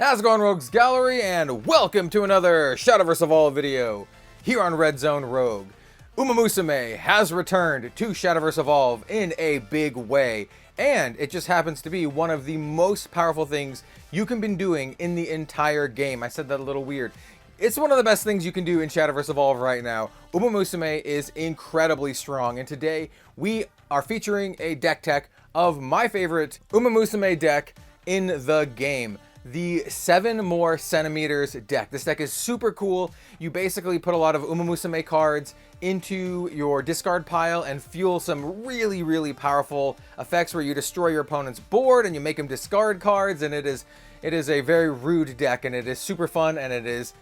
How's it going, Rogues Gallery, and welcome to another Shadowverse Evolve video here on Red Zone Rogue. Uma Musume has returned to Shadowverse Evolve in a big way, and it just happens to be one of the most powerful things you can be doing in the entire game. I said that a little weird. It's one of the best things you can do in Shadowverse Evolve right now. Uma Musume is incredibly strong, and today we are featuring a deck tech of my favorite Uma Musume deck in the game. The 7 more centimeters deck. This deck is super cool. You basically put a lot of Uma Musume cards into your discard pile and fuel some really powerful effects where you destroy your opponent's board and you make them discard cards, and it is a very rude deck, and it is super fun, and it's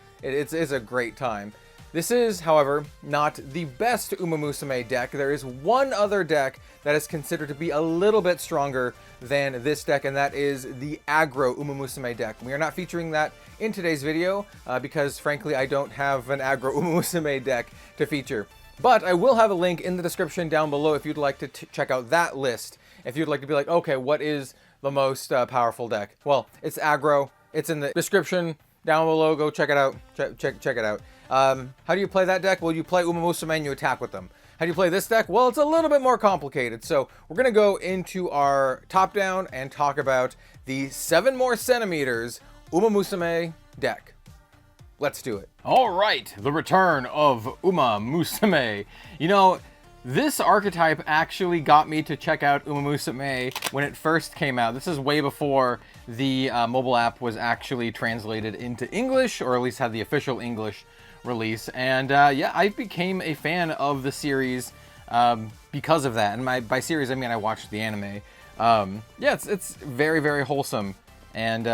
a great time. This is, however, not the best Uma Musume deck. There is one other deck that is considered to be a little bit stronger than this deck, and that is the aggro Uma Musume deck. We are not featuring that in today's video because, frankly, I don't have an aggro Uma Musume deck to feature. But I will have a link in the description down below if you'd like to check out that list. If you'd like to be like, okay, what is the most powerful deck? Well, it's aggro. It's in the description down below. Go check it out. Check it out. How do you play that deck? Well, you play Uma Musume and you attack with them. How do you play this deck? Well, it's a little bit more complicated. So we're going to go into our top down and talk about the 7 more centimeters Uma Musume deck. Let's do it. All right, the return of Uma Musume. You know, this archetype actually got me to check out Uma Musume when it first came out. This is way before the mobile app was actually translated into English, or at least had the official English release. And yeah, I became a fan of the series because of that. And by series, I mean I watched the anime. Yeah, it's very wholesome. And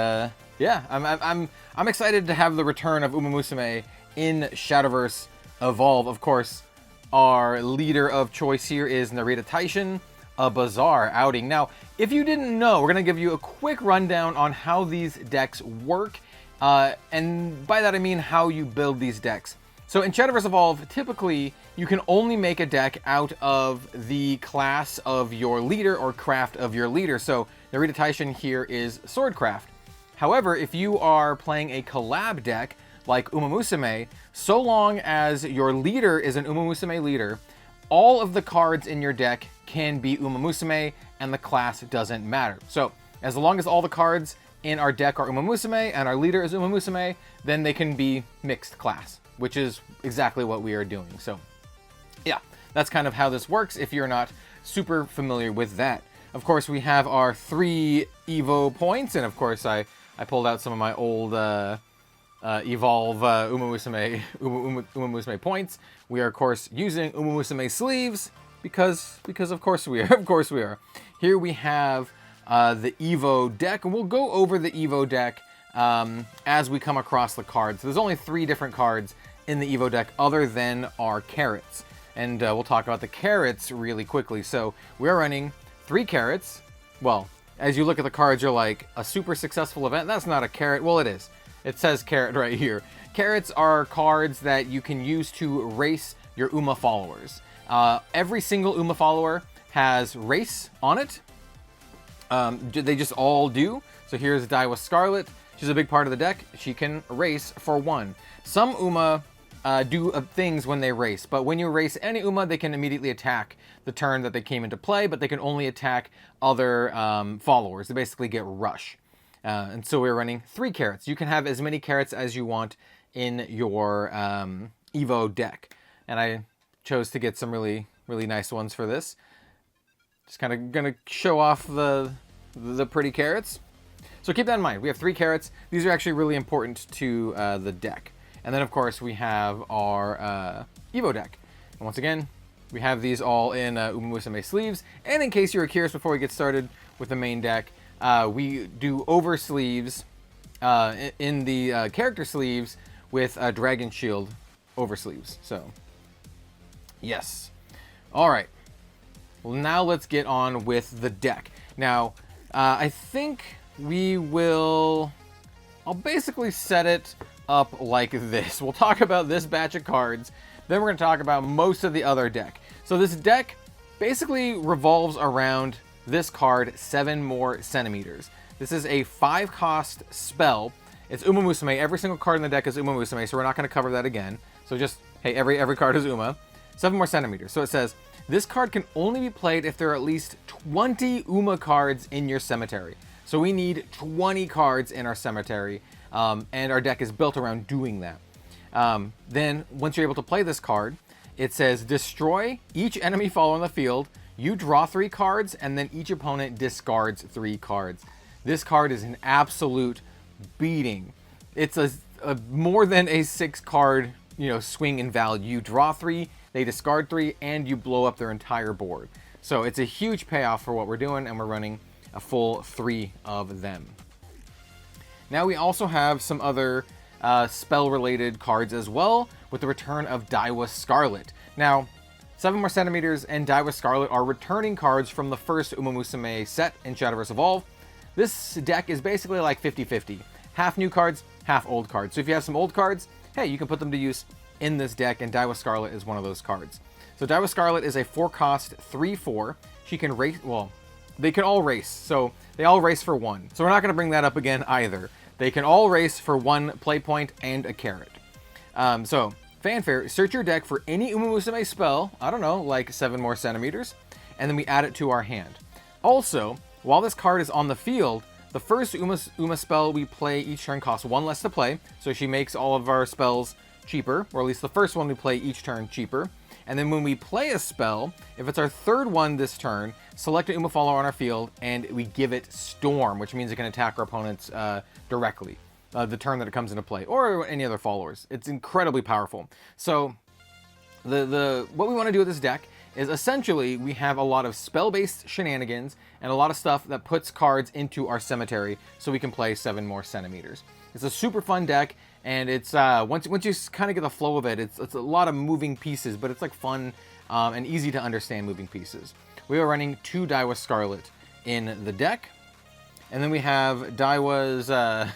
yeah, I'm excited to have the return of Uma Musume in Shadowverse Evolve. Of course, our leader of choice here is Narita Taishin, a Bazaar outing. Now, if you didn't know, we're going to give you a quick rundown on how these decks work. And by that I mean how you build these decks. So in Shadowverse Evolve, typically you can only make a deck out of the class of your leader or craft of your leader. So Narita Taishin here is Swordcraft. However, if you are playing a collab deck like Uma Musume, so long as your leader is an Uma Musume leader, all of the cards in your deck can be Uma Musume and the class doesn't matter. So as long as all the cards in our deck are Uma Musume and our leader is Uma Musume, then they can be mixed class, which is exactly what we are doing. So yeah, that's kind of how this works if you're not super familiar with that. Of course, we have our 3 Evo points, and of course I pulled out some of my old Evolve Uma Musume points. We are, of course, using Uma Musume sleeves because of course we are. Of course we are. Here we have the Evo deck, and we'll go over the Evo deck as we come across the cards. So there's only 3 different cards in the Evo deck other than our carrots, and we'll talk about the carrots really quickly. So we're running 3 carrots. Well, as you look at the cards, you're like, a super successful event? That's not a carrot. Well, it is. It says carrot right here. Carrots are cards that you can use to race your Uma followers. Every single Uma follower has race on it. They just all do. So here's Daiwa Scarlet. She's a big part of the deck. She can race for 1. Some Uma do things when they race, but when you race any Uma, they can immediately attack the turn that they came into play, but they can only attack other followers. They basically get rush. And so we're running 3 carrots. You can have as many carrots as you want in your Evo deck. And I chose to get some really nice ones for this. Just kind of gonna show off the pretty carrots. So keep that in mind. We have 3 carrots. These are actually really important to the deck. And then, of course, we have our Evo deck. And once again, we have these all in Uma Musume sleeves. And in case you were curious before we get started with the main deck, we do over sleeves in the character sleeves with Dragon Shield over sleeves. So, yes. All right. Well, now let's get on with the deck. Now, I think I'll basically set it up like this. We'll talk about this batch of cards, then we're going to talk about most of the other deck. So this deck basically revolves around this card, 7 more centimeters. This is a 5-cost spell, It's Uma Musume. Every single card in the deck is Uma Musume, so we're not going to cover that again. So just, hey, every card is Uma. 7 more centimeters. So it says, this card can only be played if there are at least 20 Uma cards in your cemetery. So we need 20 cards in our cemetery, and our deck is built around doing that. Then, once you're able to play this card, it says, destroy each enemy follower on the field. You draw 3 cards, and then each opponent discards 3 cards. This card is an absolute beating. It's a more than a 6-card, swing in value. You draw 3, they discard 3, and you blow up their entire board. So it's a huge payoff for what we're doing, and we're running a full 3 of them. Now we also have some other spell-related cards as well, with the return of Daiwa Scarlet. Now, 7 more centimeters and Daiwa Scarlet are returning cards from the first Umamusume set in Shadowverse Evolve. This deck is basically like 50-50. Half new cards, half old cards. So if you have some old cards, hey, you can put them to use in this deck, and Daiwa Scarlet is one of those cards. So Daiwa Scarlet is a 4-cost 3/4. She can race, well, they can all race. So they all race for 1. So we're not going to bring that up again either. They can all race for 1 play point and a carrot. So, fanfare, search your deck for any Umamusume spell, I don't know, like 7 more centimeters, and then we add it to our hand. Also, while this card is on the field, the first Uma spell we play each turn costs 1 less to play, so she makes all of our spells cheaper, or at least the first one we play each turn cheaper. And then when we play a spell, if it's our 3rd one this turn, select an Uma follower on our field, and we give it Storm, which means it can attack our opponents directly, the turn that it comes into play, or any other followers. It's incredibly powerful. So what we want to do with this deck is essentially we have a lot of spell-based shenanigans and a lot of stuff that puts cards into our cemetery so we can play 7 more centimeters. It's a super fun deck, and it's once you kind of get the flow of it, it's a lot of moving pieces, but it's like fun and easy to understand moving pieces. We are running 2 Daiwa Scarlet in the deck, and then we have Daiwa's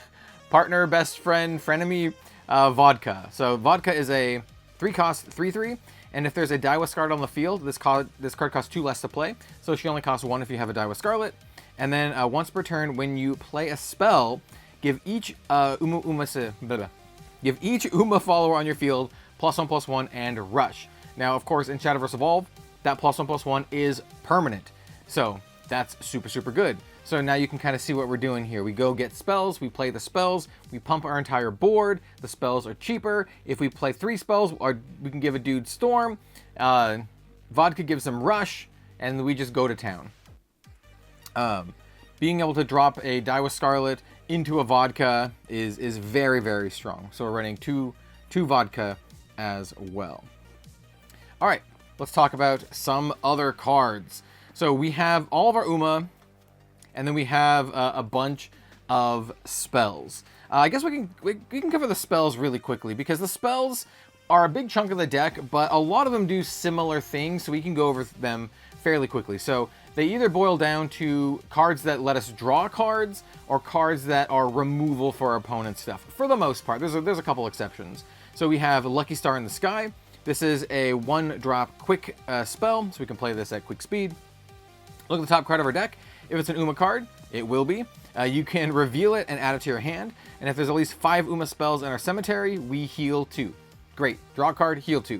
partner, best friend, frenemy, Vodka. So Vodka is a 3-cost 3/3, and if there's a Daiwa Scarlet on the field, this card costs 2 less to play, so she only costs 1 if you have a Daiwa Scarlet. And then once per turn, when you play a spell, give each Uma follower on your field +1/+1 and rush. Now, of course, in Shadowverse Evolve, that +1/+1 is permanent. So that's super, super good. So now you can kind of see what we're doing here. We go get spells, we play the spells, we pump our entire board, the spells are cheaper. If we play 3 spells, we can give a dude Storm, Vodka gives him Rush, and we just go to town. Being able to drop a Daiwa Scarlet into a Vodka is very, very strong. So we're running two Vodka as well. All right, let's talk about some other cards. So we have all of our Uma, and then we have a bunch of spells. I guess we can cover the spells really quickly, because the spells are a big chunk of the deck, but a lot of them do similar things, so we can go over them fairly quickly. So they either boil down to cards that let us draw cards, or cards that are removal for our opponent's stuff. For the most part, there's a couple exceptions. So we have Lucky Star in the Sky. This is a 1-drop quick spell, so we can play this at quick speed. Look at the top card of our deck. If it's an Uma card, it will be. You can reveal it and add it to your hand. And if there's at least 5 Uma spells in our cemetery, we heal 2. Great. Draw a card, heal 2.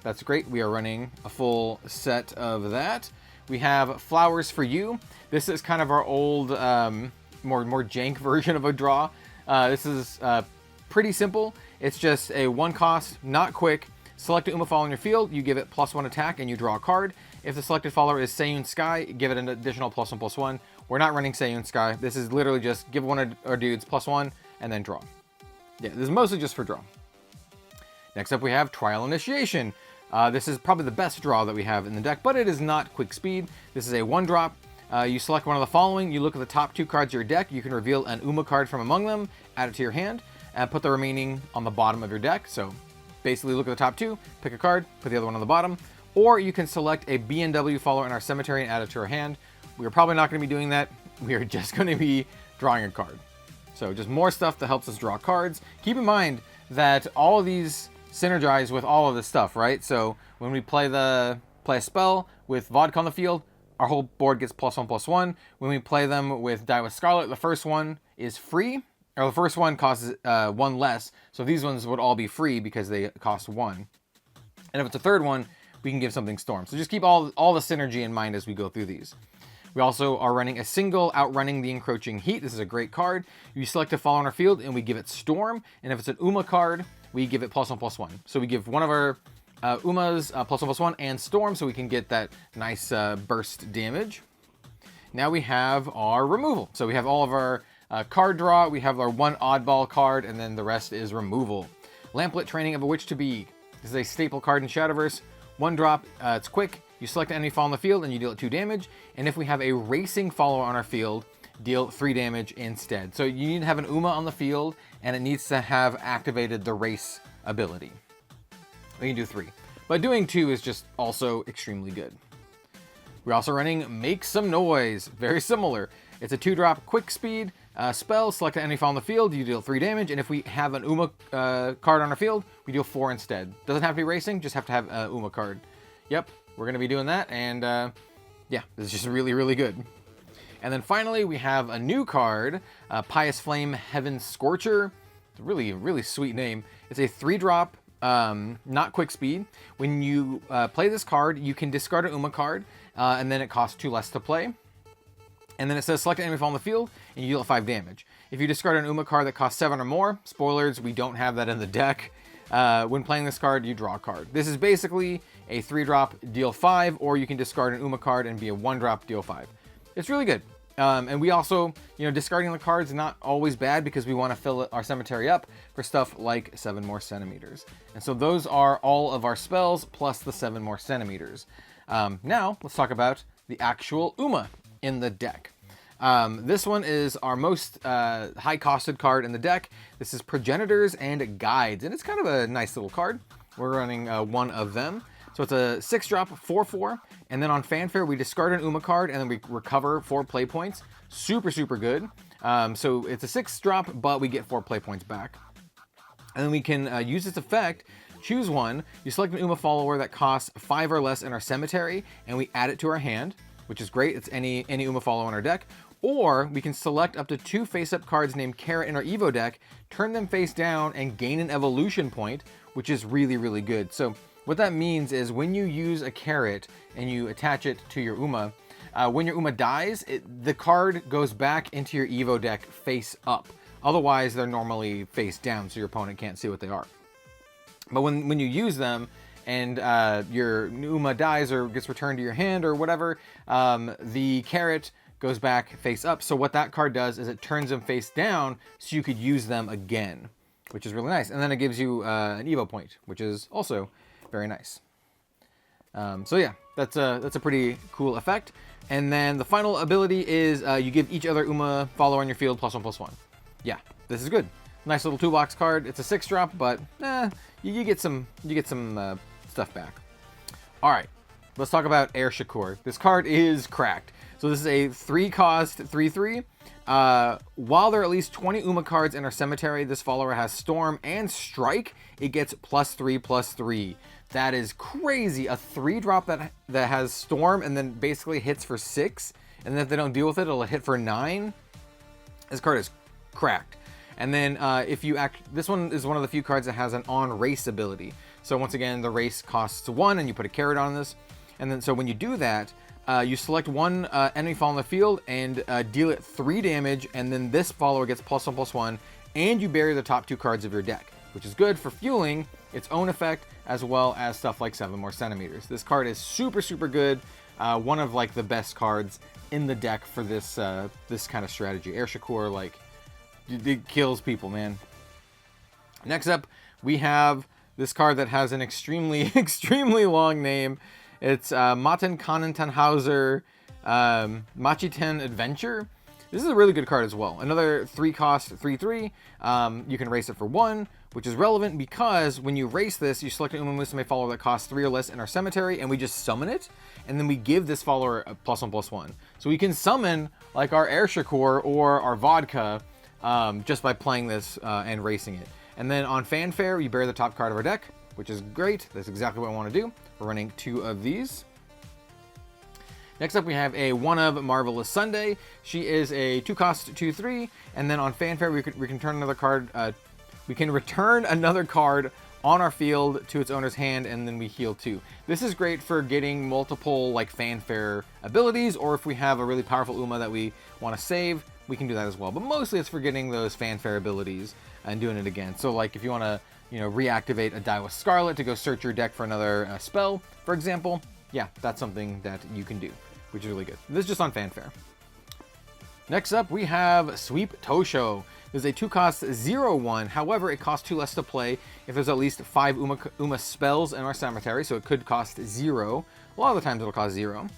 That's great. We are running a full set of that. We have Flowers for You. This is kind of our old, more jank version of a draw. This is pretty simple. It's just a 1-cost, not quick. Select an Uma follower in your field, you give it +1 attack, and you draw a card. If the selected follower is Seiyun Sky, give it an additional +1/+1. We're not running Seiyun Sky. This is literally just give one of our dudes +1 and then draw. Yeah, this is mostly just for draw. Next up, we have Trial Initiation. This is probably the best draw that we have in the deck, but it is not quick speed. This is a 1-drop. You select one of the following. You look at the top 2 cards of your deck. You can reveal an Uma card from among them, add it to your hand, and put the remaining on the bottom of your deck. So basically look at the top 2, pick a card, put the other one on the bottom. Or you can select a BNW follower in our cemetery and add it to our hand. We are probably not going to be doing that. We are just going to be drawing a card. So just more stuff that helps us draw cards. Keep in mind that all of these synergize with all of this stuff, right? So when we play a spell with Vodka on the field, our whole board gets +1/+1. When we play them with Daiwa Scarlet, the first one is free, or the first one costs 1 less, so these ones would all be free because they cost 1. And if it's a third one, we can give something Storm. So just keep all the synergy in mind as we go through these. We also are running a single Outrunning the Encroaching Heat. This is a great card. You select a follower on our field and we give it Storm. And if it's an Uma card, we give it +1/+1. So we give one of our Umas +1/+1 and Storm so we can get that nice burst damage. Now we have our removal. So we have all of our card draw. We have our 1 oddball card and then the rest is removal. Lamplit Training of a Witch to Be. This is a staple card in Shadowverse. 1 drop, it's quick. You select an enemy follower on the field and you deal it 2 damage. And if we have a racing follower on our field, deal 3 damage instead. So you need to have an Uma on the field and it needs to have activated the race ability. We can do 3. But doing 2 is just also extremely good. We're also running Make Some Noise. Very similar. It's a 2-drop quick speed spell. Select an enemy follower on the field, you deal 3 damage. And if we have an Uma card on our field, we deal 4 instead. Doesn't have to be racing, just have to have an Uma card. Yep, we're going to be doing that. And yeah, this is just really, really good. And then finally, we have a new card, Pious Flame Heaven Scorcher. It's a really, really sweet name. It's a 3-drop, not quick speed. When you play this card, you can discard an Uma card, and then it costs 2 less to play. And then it says select an enemy follower on the field, and you deal 5 damage. If you discard an Uma card that costs 7 or more, spoilers, we don't have that in the deck. When playing this card, you draw a card. This is basically a 3-drop, deal 5, or you can discard an Uma card and be a 1-drop, deal 5. It's really good. And we also, discarding the cards is not always bad because we want to fill our cemetery up for stuff like 7 more centimeters. And so those are all of our spells plus the 7 more centimeters. Now, let's talk about the actual Uma in the deck. This one is our most high-costed card in the deck. This is Progenitors and Guides, and it's kind of a nice little card. We're running 1 of them. So it's a 6-drop, 4/4, and then on Fanfare, we discard an Uma card, and then we recover 4 play points. Super, super good. So it's a 6-drop, but we get 4 play points back. And then we can use this effect, choose one, you select an Uma follower that costs 5 or less in our cemetery, and we add it to our hand, which is great. It's any Uma follower on our deck. Or we can select up to 2 face-up cards named Carrot in our Evo deck, turn them face down, and gain an evolution point, which is really, really good. So what that means is when you use a Carrot and you attach it to your Uma, when your Uma dies, the card goes back into your Evo deck face up. Otherwise, they're normally face down, so your opponent can't see what they are. But when you use them and your Uma dies or gets returned to your hand or whatever, the Carrot goes back face up. So what that card does is it turns them face down so you could use them again, which is really nice. And then it gives you an Evo point, which is also very nice. So yeah, that's a pretty cool effect. And then the final ability is you give each other Uma follower on your field +1/+1. Yeah, this is good. Nice little toolbox card. It's a 6-drop, but you get some stuff back. All right, let's talk about Air Shakur. This card is cracked. So this is a 3-cost 3/3. While there are at least 20 Uma cards in our cemetery, this follower has Storm and Strike. It gets +3/+3. That is crazy. A 3-drop that has Storm and then basically hits for 6. And then if they don't deal with it, it'll hit for 9. This card is cracked. And then if you this one is one of the few cards that has an on race ability. So once again, the race costs 1 and you put a carrot on this. And then so when you do that, you select one enemy follower on the field and deal it 3 damage, and then this follower gets +1/+1, and you bury the top 2 cards of your deck, which is good for fueling its own effect as well as stuff like 7 more centimeters. This card is super, super good. One of like the best cards in the deck for this this kind of strategy. Air Shakur, like, it kills people, man. Next up, we have this card that has an extremely, extremely long name. It's Maten Kanen Tannhauser Machiten Adventure. This is a really good card as well. Another 3-cost 3/3. You can race it for 1, which is relevant because when you race this, you select an Umamusume follower that costs 3 or less in our cemetery, and we just summon it, and then we give this follower a +1/+1. So we can summon like our Air Shakur or our Vodka just by playing this and racing it. And then on Fanfare, you bury the top card of our deck, which is great. That's exactly what I want to do. We're running 2 of these. Next up, we have a one of Marvelous Sunday. She is a 2-cost 2/3, and then on Fanfare, we can turn another card. We can return another card on our field to its owner's hand, and then we heal 2. This is great for getting multiple like Fanfare abilities, or if we have a really powerful Uma that we want to save, we can do that as well. But mostly it's for getting those Fanfare abilities and doing it again. So like if you want to, reactivate a Die with Scarlet to go search your deck for another spell, for example, yeah, that's something that you can do, which is really good. This is just on Fanfare. Next up, we have Sweep Tosho. This is a 2-cost 0/1. However, it costs 2 less to play if there's at least 5 Uma spells in our cemetery, so it could cost 0. A lot of the times it'll cost 0.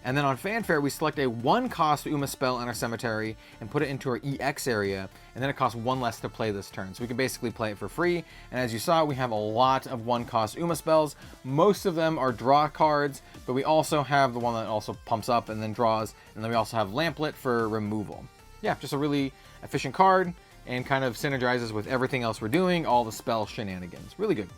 And then on Fanfare, we select a 1-cost Uma spell in our cemetery and put it into our EX area, and then it costs 1 less to play this turn. So we can basically play it for free. And as you saw, we have a lot of 1-cost Uma spells. Most of them are draw cards, but we also have the one that also pumps up and then draws, and then we also have Lamplet for removal. Yeah, just a really efficient card, and kind of synergizes with everything else we're doing, all the spell shenanigans. Really good.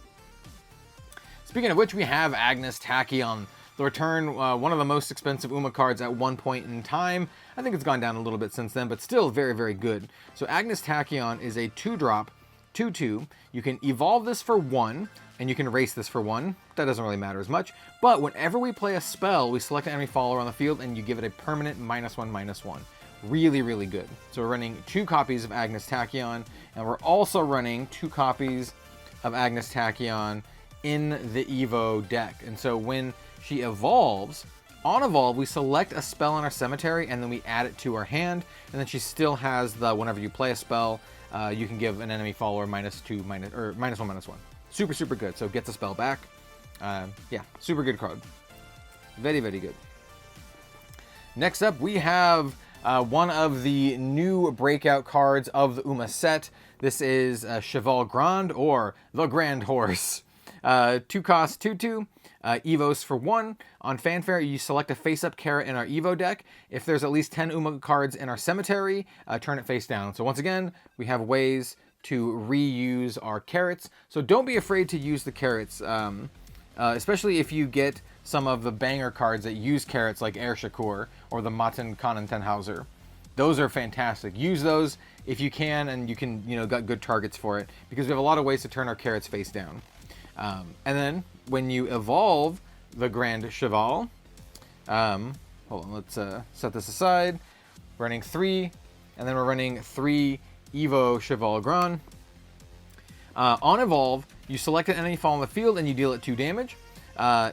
Speaking of which, we have Agnes Tachyon. The return, one of the most expensive Uma cards at one point in time. I think it's gone down a little bit since then, but still very, very good. So Agnes Tachyon is a 2-drop, 2/2. You can evolve this for 1, and you can erase this for 1. That doesn't really matter as much. But whenever we play a spell, we select an enemy follower on the field, and you give it a permanent -1/-1. Really, really good. So we're running 2 copies of Agnes Tachyon, and we're also running 2 copies of Agnes Tachyon in the Evo deck. And so when she evolves, on evolve, we select a spell in our cemetery, and then we add it to our hand, and then she still has the, whenever you play a spell, you can give an enemy follower -1/-1. Super, super good. So gets a spell back. Yeah, super good card. Very, very good. Next up, we have one of the new breakout cards of the Uma set. This is Cheval Grand, or the Grand Horse. 2-cost 2/2. Evos for 1. On Fanfare, you select a face-up carrot in our Evo deck. If there's at least 10 Uma cards in our cemetery, turn it face down. So once again, we have ways to reuse our carrots. So don't be afraid to use the carrots, especially if you get some of the banger cards that use carrots like Air Shakur or the Maten Kannentenhauser. Those are fantastic. Use those if you can, and you can, got good targets for it, because we have a lot of ways to turn our carrots face down. And then when you evolve the Grand Cheval, hold on, let's set this aside. We're running 3, and then we're running 3 Evo Cheval Grand. On evolve, you select an enemy fall on the field and you deal it 2 damage.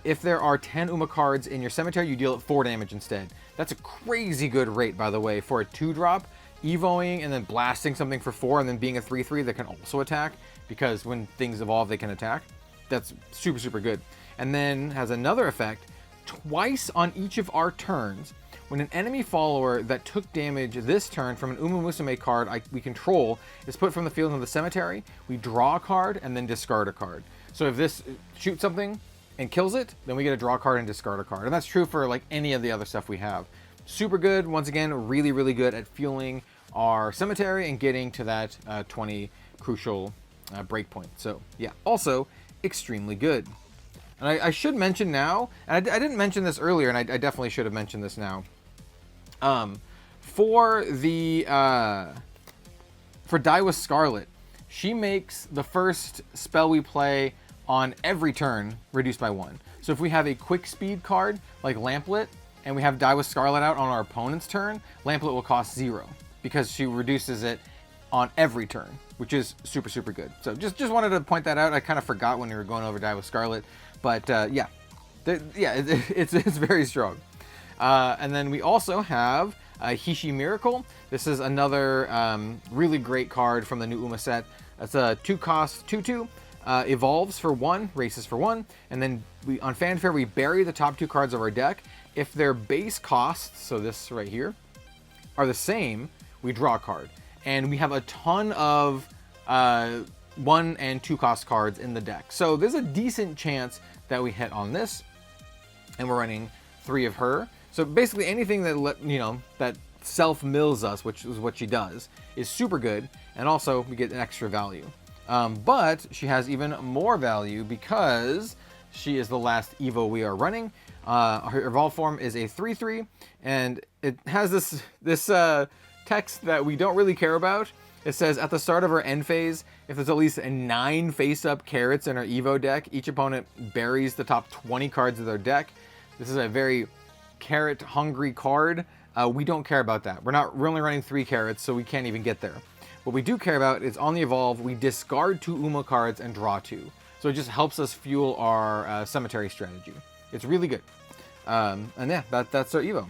If there are 10 Uma cards in your cemetery, you deal it 4 damage instead. That's a crazy good rate, by the way, for a 2-drop, evoing and then blasting something for 4, and then being a 3/3 that can also attack, because when things evolve, they can attack. That's super, super good. And then has another effect. Twice on each of our turns, when an enemy follower that took damage this turn from an Umamusume card we control is put from the field into the cemetery, we draw a card and then discard a card. So if this shoots something and kills it, then we get to draw a card and discard a card. And that's true for like any of the other stuff we have. Super good. Once again, really, really good at fueling our cemetery and getting to that 20 crucial breakpoint. So yeah, also extremely good. And I should mention now, and I didn't mention this earlier, and I definitely should have mentioned this now. For Die with Scarlet, she makes the first spell we play on every turn reduced by 1. So if we have a quick speed card like Lamplet, and we have Die with Scarlet out on our opponent's turn, Lamplet will cost 0, because she reduces it on every turn, which is super, super good. So just wanted to point that out. I kind of forgot when we were going over Die with Scarlet, but yeah, it's very strong. And then we also have Hishi Miracle. This is another really great card from the new Uma set. It's a 2-cost 2/2. Evolves for 1, races for 1, and then on Fanfare we bury the top 2 cards of our deck. If their base costs, so this right here, are the same, we draw a card. And we have a ton of 1 and 2 cost cards in the deck. So there's a decent chance that we hit on this, and we're running 3 of her. So basically anything that that self-mills us, which is what she does, is super good, and also we get an extra value. But she has even more value because she is the last Evo we are running. Her evolved form is a 3/3, and it has this text that we don't really care about. It says, at the start of her end phase, if there's at least 9 face-up carrots in her Evo deck, each opponent buries the top 20 cards of their deck. This is a very carrot-hungry card. We don't care about that. We're only running 3 carrots, so we can't even get there. What we do care about is on the evolve, we discard 2 Uma cards and draw 2. So it just helps us fuel our cemetery strategy. It's really good. And yeah, that's our Evo.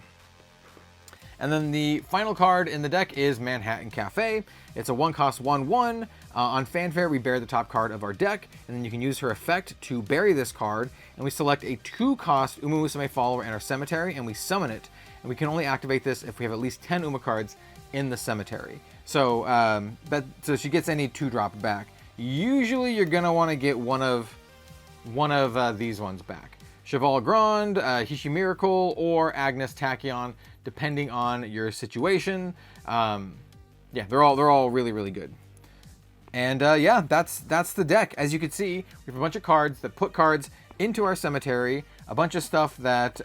And then the final card in the deck is Manhattan Cafe. It's a 1-cost 1/1. On Fanfare, we bury the top card of our deck, and then you can use her effect to bury this card, and we select a 2-cost Umamusume follower in our cemetery, and we summon it. And we can only activate this if we have at least 10 Uma cards in the cemetery. So, so she gets any 2-drop back. Usually you're gonna want to get one of these ones back. Cheval Grand, Hishi Miracle, or Agnes Tachyon, depending on your situation. Yeah, they're all really, really good. And yeah, that's the deck. As you can see, we have a bunch of cards that put cards into our cemetery, a bunch of stuff that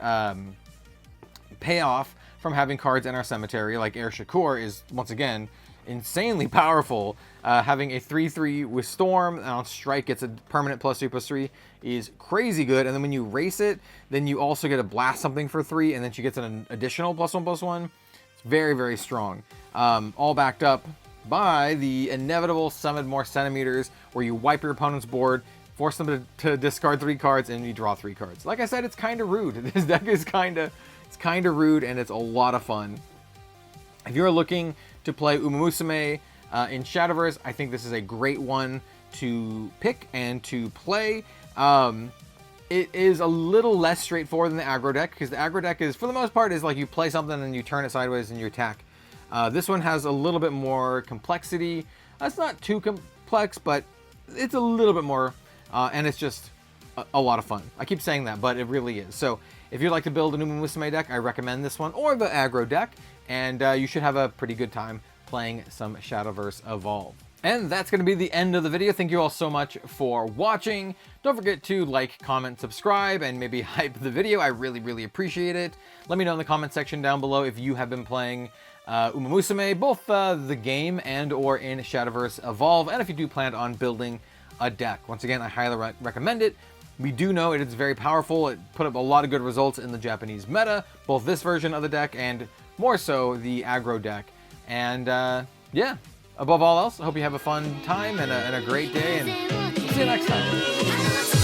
pay off from having cards in our cemetery, like Air Shakur is, once again, insanely powerful. Having a 3/3 with Storm, and on Strike gets a permanent +3/+3 is crazy good. And then when you race it, then you also get to blast something for 3, and then she gets an additional +1/+1. It's very, very strong. All backed up by the inevitable summon more centimeters, where you wipe your opponent's board, force them to discard 3 cards, and you draw 3 cards. Like I said, it's kind of rude. This deck is kind of rude, and it's a lot of fun. If you're looking to play Umamusume in Shadowverse, I think this is a great one to pick and to play. It is a little less straightforward than the aggro deck, because the aggro deck is, for the most part, is like you play something and you turn it sideways and you attack. This one has a little bit more complexity. It's not too complex, but it's a little bit more, and it's just a lot of fun. I keep saying that, but it really is. So if you'd like to build an Umamusume deck, I recommend this one, or the aggro deck, and you should have a pretty good time playing some Shadowverse Evolve. And that's going to be the end of the video. Thank you all so much for watching. Don't forget to like, comment, subscribe, and maybe hype the video. I really, really appreciate it. Let me know in the comment section down below if you have been playing Umamusume, both the game and or in Shadowverse Evolve, and if you do plan on building a deck. Once again, I highly recommend it. We do know it is very powerful. It put up a lot of good results in the Japanese meta, both this version of the deck and more so the aggro deck. And yeah, above all else, I hope you have a fun time and a great day, and see you next time.